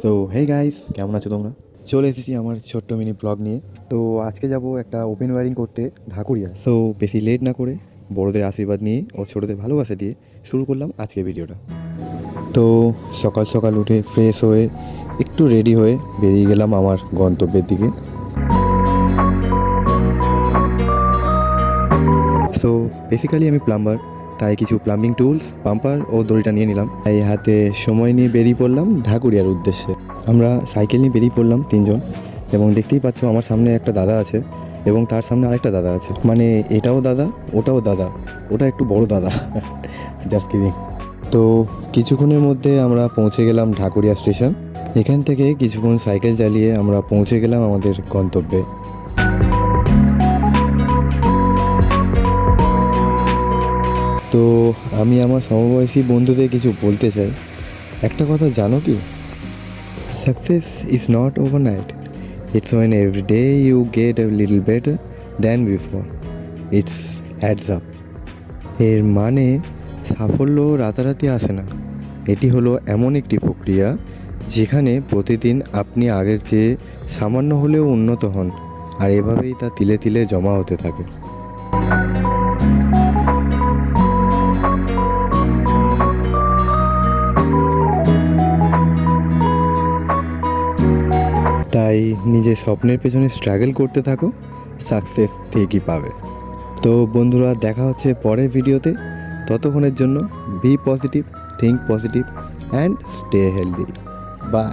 So hey guys, কেমন আছো তোমরা? চলে এসেছি আমার ছোট্ট মিনি ব্লগ নিয়ে। তো আজকে যাব একটা ওপেন ওয়ারিং করতে ঢাকুরিয়া। সো বেশি লেট না করে বড়দের আশীর্বাদ নিয়ে ও ছোটদের ভালোবাসা দিয়ে শুরু করলাম আজকের ভিডিওটা। তো সকাল সকাল উঠে ফ্রেশ হয়ে একটু রেডি হয়ে বেরিয়ে গেলাম আমার গন্তব্যের দিকে। সো বেসিক্যালি আমি প্লাম্বার, তাই কিছু প্লাম্বিং টুলস, পাম্পার ও দড়িটা নিয়ে নিলাম। তাই হাতে সময় নিয়ে বেরিয়ে পড়লাম ঢাকুরিয়ার উদ্দেশ্যে। আমরা সাইকেল নিয়ে বেরিয়ে পড়লাম তিনজন, এবং দেখতেই পাচ্ছ আমার সামনে একটা দাদা আছে এবং তার সামনে আরেকটা দাদা আছে। মানে এটাও দাদা, ওটাও দাদা, ওটা একটু বড় দাদা। Just kidding. তো কিছুক্ষণের মধ্যে আমরা পৌঁছে গেলাম ঢাকুরিয়া স্টেশন। এখান থেকে কিছুক্ষণ সাইকেল চালিয়ে আমরা পৌঁছে গেলাম আমাদের গন্তব্যে। তো আমি আমার সমবয়সী বন্ধুদের কিছু বলতে চাই। একটা কথা জানো কি, success is not overnight, it's when every day you get a little better than before, it's adds up. এর মানে সাফল্য রাতারাতি আসে না, এটি হলো এমন একটি প্রক্রিয়া যেখানে প্রতিদিন আপনি আগের চেয়ে সামান্য হলেও উন্নত হন, আর এভাবেই তা তিলে তিলে জমা হতে থাকে। তাই নিজের স্বপ্নের পেছনে স্ট্রাগল করতে থাকো, সাকসেস ঠিকই পাবে। তো বন্ধুরা, দেখা হচ্ছে পরের ভিডিওতে। ততক্ষণের জন্য be positive, think positive and stay healthy. By.